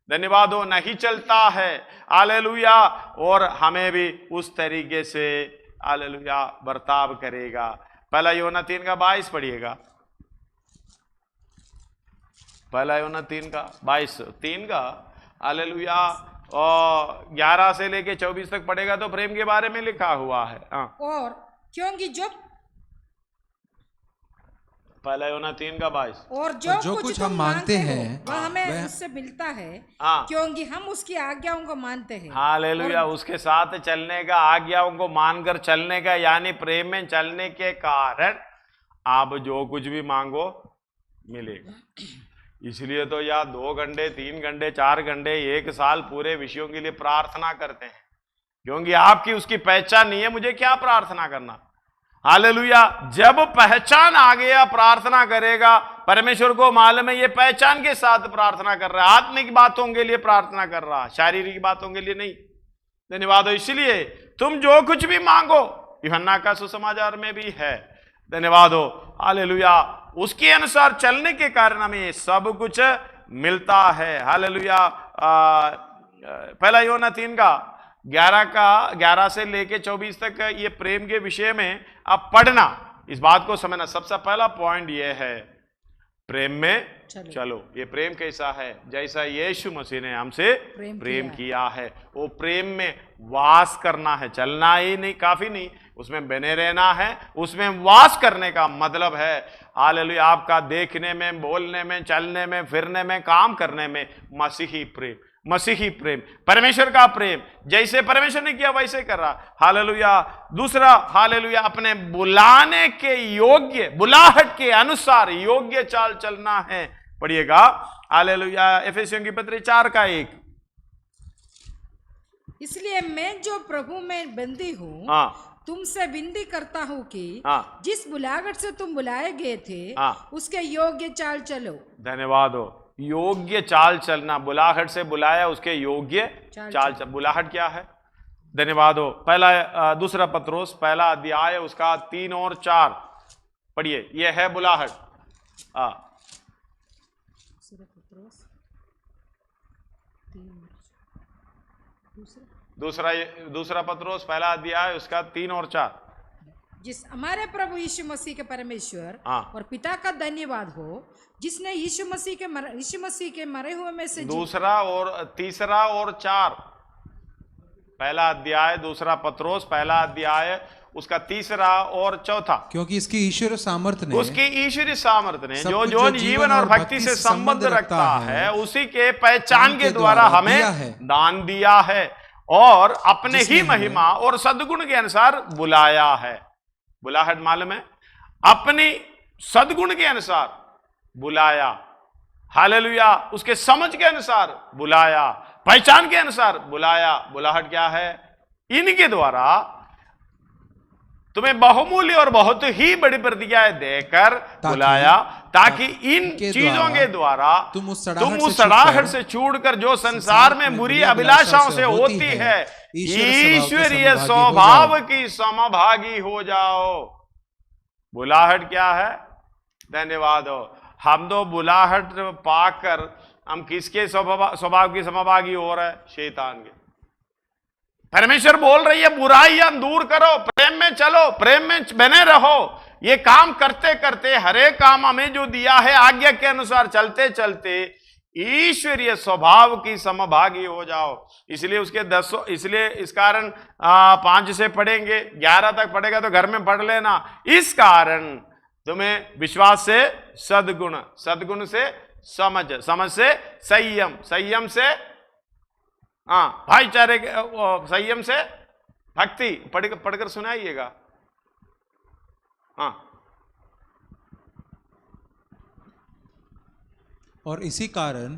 धन्यवाद हो, नहीं चलता है। हालेलुया, और हमें भी उस तरीके से हालेलुया बर्ताव करेगा। पहला यूहन्ना 3:22 पढ़िएगा। पहला यूहन्ना 3:22 हालेलुया, और 11 से लेके 24 तक पढ़ेगा तो प्रेम के बारे में लिखा हुआ है। और क्योंकि जो पहला यूहन्ना 3:22, और जो कुछ हम मांगते हैं वह हमें उससे मिलता है, क्योंकि हम उसकी आज्ञाओं को मानते हैं। हालेलुया, उसके साथ चलने का, आज्ञाओं को मानकर चलने का, यानी प्रेम में चलने के कारण आप जो कुछ भी मांगो मिलेगा। इसलिए तो या 2 घंटे, 3 घंटे, 4 घंटे, 1 साल पूरे विषयों के लिए प्रार्थना करते हैं, क्योंकि आपकी उसकी पहचान नहीं है। मुझे क्या प्रार्थना करना? हालेलुया। जब पहचान आ गया, प्रार्थना करेगा, परमेश्वर को मालूम है ये पहचान के साथ प्रार्थना कर रहा है, आत्मिक बातों के लिए प्रार्थना कर रहा, शारीरिक बातों के लिए नहीं। धन्यवाद हो। इसलिए तुम जो कुछ भी मांगो, यूहन्ना का सुसमाचार में भी है, धन्यवाद हो, हालेलुया, उसके अनुसार चलने के कारण हमें सब कुछ मिलता है। हालेलुया। पहला यूहन्ना 3:11 से लेके 24 तक ये प्रेम के विषय में आप पढ़ना, इस बात को समझना। सबसे पहला पॉइंट ये है, प्रेम में चलो। ये प्रेम कैसा है? जैसा यीशु मसीह ने हमसे प्रेम किया है, वो प्रेम में वास करना है। चलना ही नहीं काफी नहीं, उसमें बने रहना है। उसमें वास करने का मतलब है, हालेलुया, आपका देखने में, बोलने में, चलने में, फिरने में, काम करने में मसीही प्रेम, मसीही प्रेम, परमेश्वर का प्रेम, जैसे परमेश्वर ने किया वैसे कर रहा। हालेलुया। दूसरा, हालेलुया, अपने बुलाने के योग्य, बुलाहट के अनुसार योग्य चाल चलना है। पढ़िएगा, हालेलुया, एफेसियों की पत्री 4:1। इसलिए मैं जो प्रभु में बंदी हूँ, तुमसे विनती करता हूँ कि जिस बुलाहट से तुम बुलाए गए थे उसके योग्य चाल चलो। धन्यवाद हो। योग्य चाल चलना, बुलाहट से बुलाया, उसके योग्य चाल चल। बुलाहट क्या है? धन्यवाद हो। पहला दूसरा पत्रोस 1 उसका 3 और 4 पढ़िए, यह है बुलाहट। दूसरा पत्रोस 1 उसका 3 और 4। जिस हमारे प्रभु यीशु मसीह के परमेश्वर और पिता का धन्यवाद हो, जिसने यीशु मसीह के मरे हुए में से दूसरा और तीसरा और 4। पहला अध्याय, दूसरा पत्रोस 1 उसका 3 और 4। क्योंकि इसकी ईश्वरीय सामर्थ्य ने, उसकी ईश्वरीय सामर्थ्य ने जो जीवन और भक्ति से संबंध रखता है, उसी के पहचान के द्वारा हमें दान दिया है और अपने ही महिमा और सद्गुण के अनुसार बुलाया है। बुलाहट मालूम है? अपनी सद्गुण के अनुसार बुलाया, हालेलुया, उसके समझ के अनुसार बुलाया, पहचान के अनुसार बुलाया। बुलाहट क्या है? इनके द्वारा तुम्हें बहुमूल्य और बहुत ही बड़ी प्रतिज्ञाएं देकर बुलाया, ताकि इन चीजों के द्वारा तुम उस सड़ाहट से छूटकर जो संसार में बुरी अभिलाषाओं से होती है, ईश्वरीय स्वभाव की समभागी हो जाओ। बुलाहट क्या है? धन्यवाद हो। हम तो बुलाहट पाकर हम किसके स्वभाव की समभागी हो रहे? शैतान के। परमेश्वर बोल रही है बुराइयां दूर करो, प्रेम में चलो, प्रेम में बने रहो। ये काम करते करते, हर एक काम हमें जो दिया है आज्ञा के अनुसार चलते चलते ईश्वरीय स्वभाव की समभागी हो जाओ। इसलिए उसके 10, इसलिए इस कारण 5 से पढ़ेंगे, 11 तक पढ़ेगा तो घर में पढ़ लेना। इस कारण तुम्हें विश्वास से सद्गुण, सद्गुण से समझ, समझ से संयम, संयम से भाईचारे, संयम से भक्ति। पढ़कर सुनाइएगा। और इसी कारण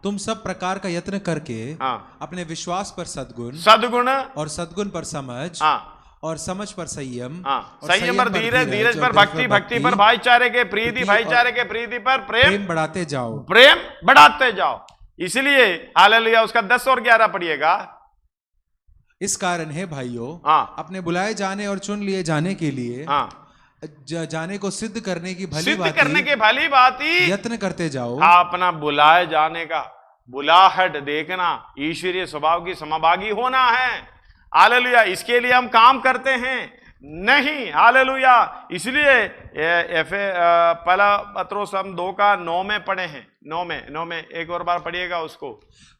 तुम सब प्रकार का यत्न करके अपने विश्वास पर सद्गुण, सद्गुण और सद्गुण पर समझ, और समझ पर संयम, संयम पर धीरज, धीरज पर भक्ति, भक्ति पर भाईचारे के प्रीति, भाईचारे के प्रीति पर प्रेम बढ़ाते जाओ, प्रेम बढ़ाते जाओ। इसलिए हालेलुया, उसका 10 और 11 पढ़िएगा। इस कारण है भाइयों, अपने बुलाए जाने और चुन लिए जाने के लिए जाने को सिद्ध करने की भली बाती यत्न करते जाओ। अपना बुलाए जाने का, बुलाहट देखना, ईश्वरीय स्वभाव की समभागी होना है। हालेलुया, इसके लिए हम काम करते हैं नहीं। हालेलुया, इसलिए पहला पत्रोस हम 2:9 में पढ़े हैं। 9 में एक और बार पढ़िएगा उसको।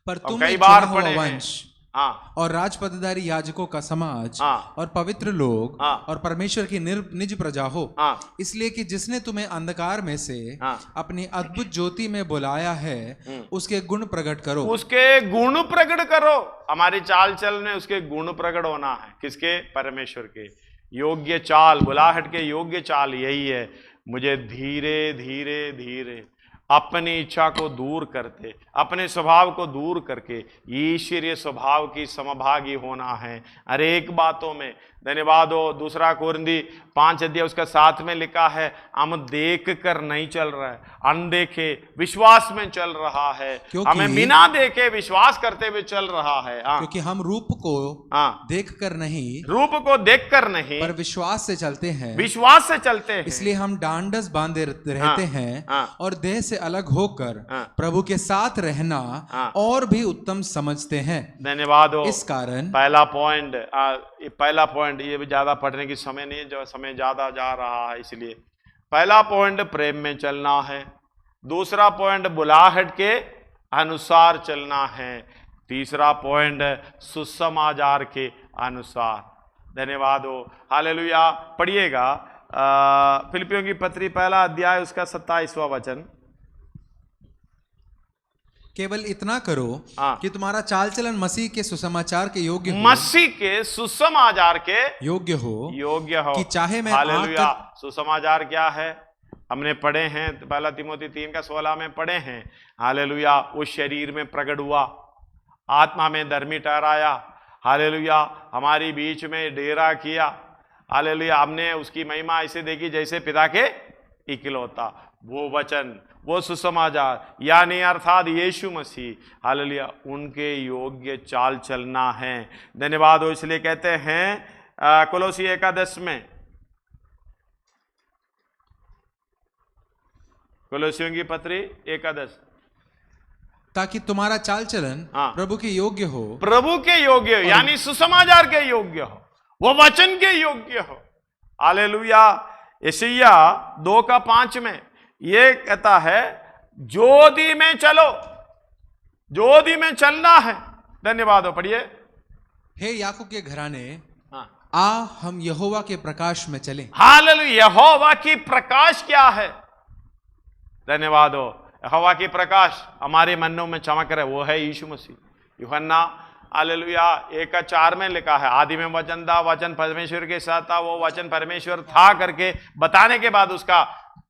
पर तुम कई बार पढ़े वंश और राजपदधारी याजकों का समाज और पवित्र लोग और परमेश्वर की निज प्रजा हो, इसलिए कि जिसने तुम्हें अंधकार में से अपनी अद्भुत ज्योति में बुलाया है, उसके गुण प्रकट करो। उसके गुण प्रकट करो। हमारी चाल चल में उसके गुण प्रकट होना है। किसके? परमेश्वर के। योग्य चाल, बुलाहट के योग्य चाल यही है, मुझे धीरे धीरे धीरे अपनी इच्छा को दूर करते, अपने स्वभाव को दूर करके ईश्वरीय स्वभाव की समभागी होना है हर एक बातों में। धन्यवाद हो। दूसरा कोरिन्थी 5 अध्याय उसका 7 में लिखा है, हम देख कर नहीं चल रहा है, अनदेखे विश्वास में चल रहा है, हमें बिना देखे विश्वास करते हुए चल रहा है। क्योंकि हम रूप को देख कर नहीं, रूप को देख कर नहीं, पर विश्वास से चलते हैं, विश्वास से चलते हैं। इसलिए हम डांडस बांधे रहते हैं और देह से अलग होकर प्रभु के साथ रहना और भी उत्तम समझते हैं। धन्यवाद हो। इस कारण पहला पॉइंट ये भी ज्यादा पढ़ने की समय नहीं है, जो समय ज्यादा जा रहा है, इसलिए पहला पॉइंट प्रेम में चलना है, दूसरा पॉइंट बुलाहट के अनुसार चलना है, तीसरा पॉइंट सुसमाचार के अनुसार। धन्यवाद हो। हालेलुया। पढ़िएगा फिलिपियों की पत्री 1 अध्याय उसका 27वां वचन। केवल इतना करो कि तुम्हारा चाल चलन मसीह के सुसमाचार के योग्य हो, मसीह के सुसमाचार के योग्य हो कि चाहे मैं हालेलुया। सुसमाचार क्या है? हमने पढ़े हैं 1 तीमुथी 3:16 में पढ़े हैं। हालेलुया। उस शरीर में प्रकट हुआ, आत्मा में धर्मी ठहराया। हालेलुया। हमारी बीच में डेरा किया। हालेलुया। हमने उसकी महिमा ऐसे देखी जैसे पिता के इकलौता। वो वचन, वो सुसमाचार, यानी अर्थात यीशु मसीह, हालेलुया, उनके योग्य चाल चलना है। धन्यवाद हो। इसलिए कहते हैं कोलोसी 1:10 में, कोलोसियों की पत्री 1:10, ताकि तुम्हारा चाल चलन प्रभु के योग्य हो, प्रभु के योग्य हो, यानी सुसमाचार के योग्य हो, वो वचन के योग्य हो। हालेलुया। यशायाह 2:5 में ये कहता है, ज्योति में चलो, ज्योति में चलना है। धन्यवाद हो। पढ़िए। हे याकूब के घराने, आ हम यहोवा के प्रकाश में चलें। हालेलुया। यहोवा की प्रकाश क्या है? धन्यवाद हो। यहोवा की प्रकाश हमारे मनों में चमक रहे, वो है यीशु मसीह। यूहन्ना हालेलुया 1:4 में लिखा है, आदि में वचन था, वचन परमेश्वर के साथ था, वो वचन परमेश्वर था करके बताने के बाद उसका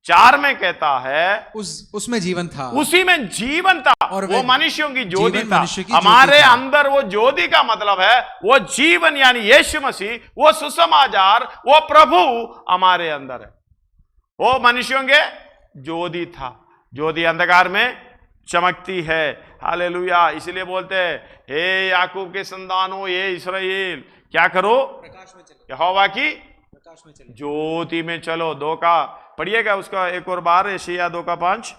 4 में कहता है उसमें जीवन था, उसी में जीवन था और वो मनुष्यों की ज्योति था। हमारे ज्योति अंदर वो ज्योति का मतलब है वो जीवन, यानी यीशु मसीह, वो सुसमाचार, वो प्रभु हमारे अंदर है। वो मनुष्यों के ज्योति था। ज्योति अंधकार में चमकती है। हालेलुया। इसलिए बोलते हैं, हे याकूब के संतानों, ये इस्राएल, क्या करो? प्रकाश में चलो, यहोवा की प्रकाश में चलो, ज्योति में चलो। 2 का पढ़िएगा उसका एक और बार, यशायाह 2:5।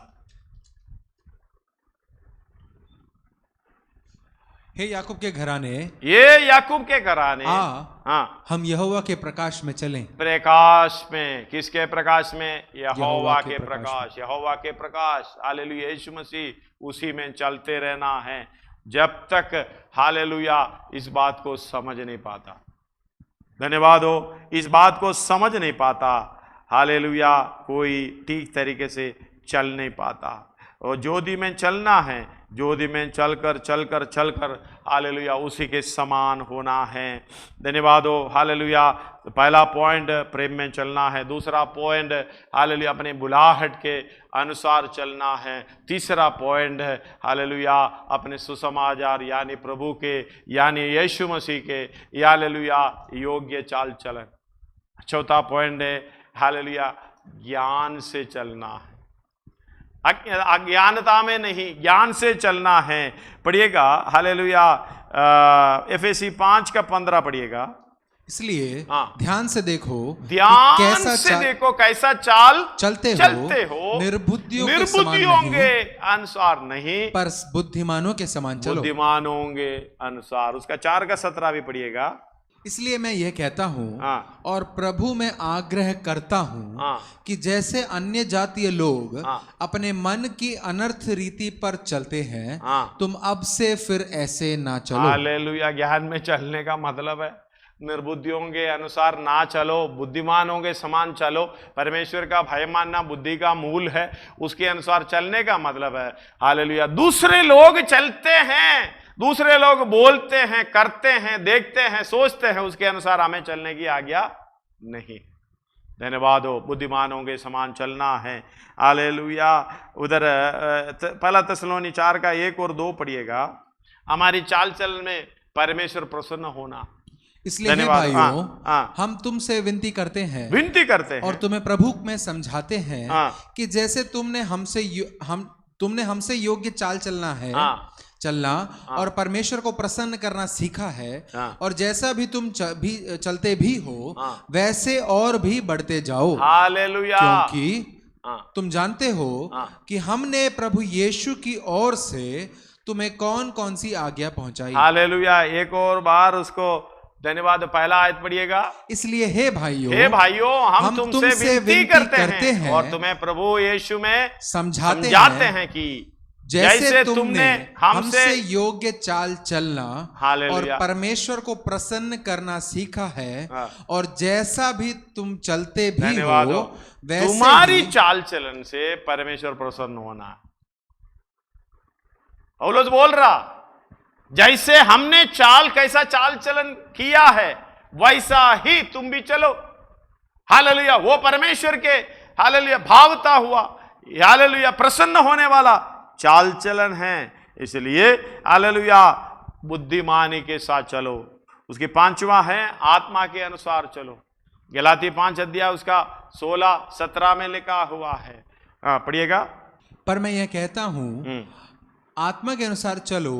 हे याकूब के घराने, ये याकूब के घराने, हाँ, हम यहोवा के प्रकाश में चलें। प्रकाश में, किसके प्रकाश में? यहोवा के प्रकाश, यहोवा के प्रकाश। हालेलुया। यीशु मसीह, उसी में चलते रहना है जब तक, हालेलुया, इस बात को समझ नहीं पाता। धन्यवाद हो। इस बात को समझ नहीं पाता, हालेलुया, कोई ठीक तरीके से चल नहीं पाता। और ज्योति में चलना है, ज्योति में चलकर हालेलुया उसी के समान होना है। धन्यवाद हो। हालेलुया। पहला पॉइंट प्रेम में चलना है, दूसरा पॉइंट हालेलुया अपने बुलाहट के अनुसार चलना है, तीसरा पॉइंट है हालेलुया अपने सुसमाचार यानी प्रभु के, यानी यीशु मसीह के हालेलुया योग्य चाल चलन। चौथा पॉइंट है हालेलुया ज्ञान से चलना है, अज्ञानता में नहीं, ज्ञान से चलना है। पढ़िएगा हालेलुया एफएसी 5:15 पढ़िएगा। इसलिए ध्यान से देखो, देखो कैसा चाल चलते हो, निर्बुद्धियों के अनुसार नहीं, पर बुद्धिमानों के समान चलो। बुद्धिमानों के अनुसार। उसका 4:17 भी पढ़िएगा। इसलिए मैं यह कहता हूँ और प्रभु में आग्रह करता हूँ कि जैसे अन्य जातीय लोग अपने मन की अनर्थ रीति पर चलते हैं, तुम अब से फिर ऐसे ना चलो। हालेलुया। ज्ञान में चलने का मतलब है निर्बुद्धियों के अनुसार ना चलो, बुद्धिमानों के समान चलो। परमेश्वर का भय मानना बुद्धि का मूल है, उसके अनुसार चलने का मतलब है हालेलुया दूसरे लोग चलते हैं, दूसरे लोग बोलते हैं, करते हैं, देखते हैं, सोचते हैं, उसके अनुसार हमें चलने की आज्ञा नहीं। धन्यवाद हो, बुद्धिमानों के समान चलना है। हालेलुया। उधर पहला थिस्सलुनी 4 का 1 और 2 पढ़िएगा। हमारी चाल चलन में परमेश्वर प्रसन्न होना। इसलिए हे भाइयों, हम तुमसे विनती करते हैं और तुम्हें प्रभु में समझाते हैं कि जैसे तुमने हमसे योग्य चाल चलना और परमेश्वर को प्रसन्न करना सीखा है, और जैसा भी तुम चलते भी हो वैसे और भी बढ़ते जाओ। हालेलुया। क्योंकि तुम जानते हो कि हमने प्रभु यीशु की ओर से तुम्हें कौन कौन सी आज्ञा पहुंचाई। हालेलुया। एक और बार उसको धन्यवाद। पहला आयत पढ़िएगा। इसलिए हे भाइयों, हम तुमसे विनती करते हैं और तुम्हें प्रभु यीशु में समझाते हैं कि जैसे तुमने हमसे योग्य चाल चलना और परमेश्वर को प्रसन्न करना सीखा है, और जैसा भी तुम चलते भी हो वैसे तुम्हारी चाल चलन से परमेश्वर प्रसन्न होना। पौलुस बोल रहा, जैसे हमने कैसा चाल चलन किया है वैसा ही तुम भी चलो। हालेलुया। वो परमेश्वर के हालेलुया भावता हुआ, हालेलुया प्रसन्न होने वाला चाल चलन है। इसलिए हालेलुया बुद्धिमानी के साथ चलो। उसकी 5वां है आत्मा के अनुसार चलो। गलाती 5 अध्याय उसका 16-17 में लिखा हुआ है। पढ़िएगा। पर मैं यह कहता हूं, आत्मा के अनुसार चलो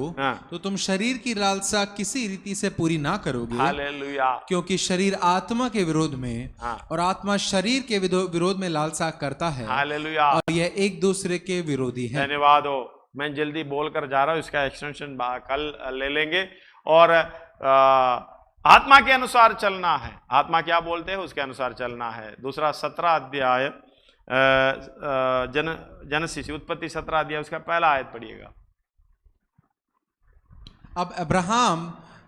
तो तुम शरीर की लालसा किसी रीति से पूरी ना करोगे। हालेलुया। क्योंकि शरीर आत्मा के विरोध में और आत्मा शरीर के विरोध में लालसा करता है। हालेलुया। और यह एक दूसरे के विरोधी है। धन्यवाद हो। मैं जल्दी बोल कर जा रहा हूं, इसका एक्सटेंशन कल ले लेंगे। और आत्मा के अनुसार चलना है। आत्मा क्या बोलते हैं उसके अनुसार चलना है। दूसरा 17 अध्याय जनसीस उत्पत्ति 17 अध्याय उसका पहला आयत पढ़िएगा। अब अब्राहम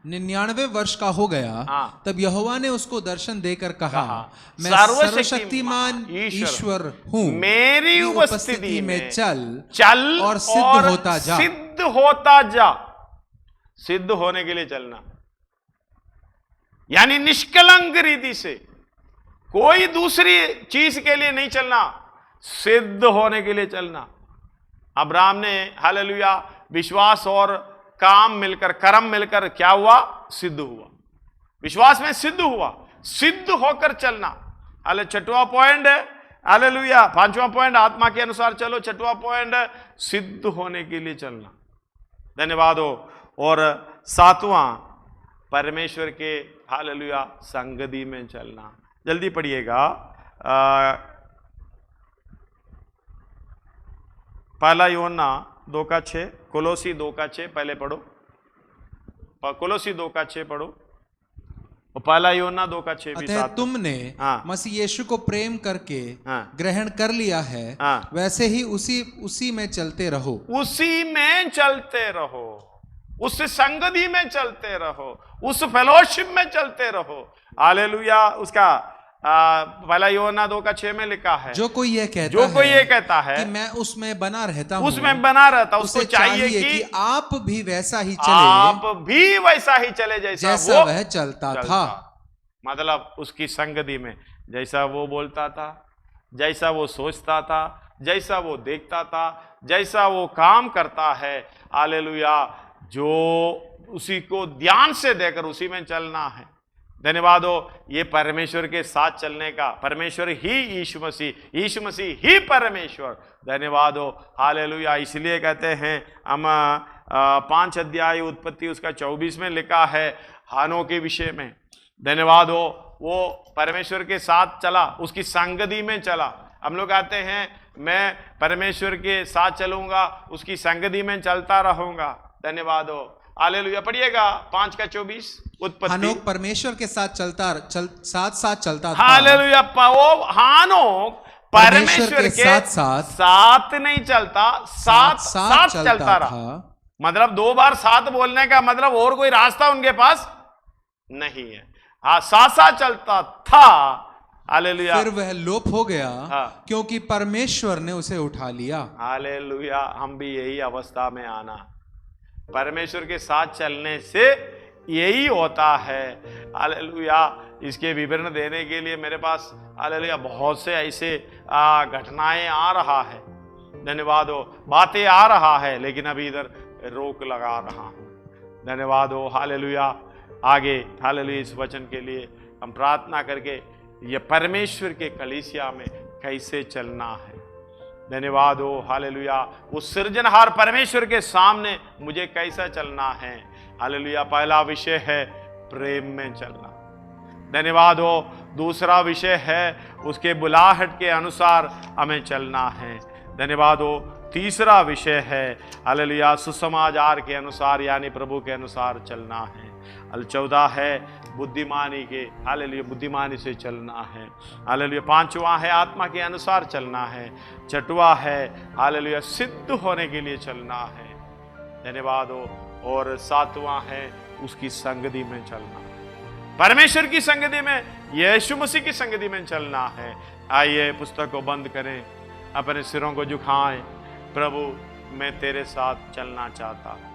99 वर्ष का हो गया, तब यहोवा ने उसको दर्शन देकर कहा, मैं सर्वशक्तिमान ईश्वर हूँ, मेरी उपस्थिति में चल और सिद्ध होता जा। सिद्ध होता जा। सिद्ध होने के लिए चलना, यानी निष्कलंक रीति से, कोई दूसरी चीज के लिए नहीं चलना, सिद्ध होने के लिए चलना। अब्राहम ने हालेलुया विश्वास और काम मिलकर, कर्म मिलकर क्या हुआ? सिद्ध हुआ। विश्वास में सिद्ध हुआ, सिद्ध होकर चलना। हाले 6वां पॉइंट है हालेलुया। 5वां पॉइंट आत्मा के अनुसार चलो। 6वां पॉइंट सिद्ध होने के लिए चलना। धन्यवाद हो। और 7वां परमेश्वर के हालेलुया संगति में चलना। जल्दी पढ़िएगा। पहला यूहन्ना 2:6, कोलोसी 2:6 पहले पढ़ो। कोलोसी 2:6 पढ़ो और पहला यूहन्ना 2:6 भी साथ। तुमने मसीह यीशु को प्रेम करके ग्रहण कर लिया है, वैसे ही उसी में चलते रहो। उसी में चलते रहो, उस संगति में चलते रहो, उस फेलोशिप में चलते रहो। हालेलुया। उसका पहला यूहन्ना 2:6 में लिखा है, जो कोई ये कहता है कि मैं उसमें बना रहता हूं, उसमें बना रहता, उसको चाहिए कि आप भी वैसा ही चले, आप भी वैसा ही चले जैसा वह चलता था। मतलब उसकी संगति में जैसा वो बोलता था, जैसा वो सोचता था, जैसा वो देखता था, जैसा वो काम करता है। हालेलुया। जो उसी को ध्यान से देकर उसी में चलना है। धन्यवाद हो। ये परमेश्वर के साथ चलने का, परमेश्वर ही यीशु मसीह ही परमेश्वर। धन्यवाद हो। हालेलुया। इसलिए कहते हैं हम 5 अध्याय उत्पत्ति उसका 24 में लिखा है हानो के विषय में। धन्यवाद हो। वो परमेश्वर के साथ चला, उसकी संगति में चला। हम लोग कहते हैं मैं परमेश्वर के साथ चलूंगा, उसकी संगति में चलता रहूंगा। धन्यवाद हो। हालेलुया। पढ़िएगा 5:24 उत्पत्ति। हानोक परमेश्वर के साथ साथ चलता था। हालेलुया। हानोक परमेश्वर के साथ नहीं चलता, साथ चलता रहा। मतलब 2 बार साथ बोलने का मतलब और कोई रास्ता उनके पास नहीं है। हाँ, साथ चलता था। हालेलुया। फिर वह लोप हो गया क्योंकि परमेश्वर ने उसे उठा लिया। हालेलुया। हम भी यही अवस्था में आना, परमेश्वर के साथ चलने से यही होता है। हालेलुया। इसके विवरण देने के लिए मेरे पास हालेलुया बहुत से ऐसे घटनाएं आ रहा है, धन्यवाद हो, बातें आ रहा है, लेकिन अभी इधर रोक लगा रहा हूं। धन्यवाद हो, हालेलुया। आगे हालेलुया इस वचन के लिए हम प्रार्थना करके ये परमेश्वर के कलीसिया में कैसे चलना है। धन्यवाद हो, हालेलुया। उस सृजनहार परमेश्वर के सामने मुझे कैसा चलना है। हालेलुया। पहला विषय है प्रेम में चलना। धन्यवाद हो। दूसरा विषय है उसके बुलाहट के अनुसार हमें चलना है। धन्यवाद हो। तीसरा विषय है हालेलुया सुसमाचार के अनुसार यानी प्रभु के अनुसार चलना है। चौथा है बुद्धिमानी के, हालेलुया बुद्धिमानी से चलना है। हालेलुया पांचवा है आत्मा के अनुसार चलना है। छठवा है हालेलुया सिद्ध होने के लिए चलना है। धन्यवाद हो। और सातवां है उसकी संगति में चलना, परमेश्वर की संगति में, यीशु मसीह की संगति में चलना है। आइए पुस्तक को बंद करें, अपने सिरों को झुकाएं। प्रभु मैं तेरे साथ चलना चाहता हूं।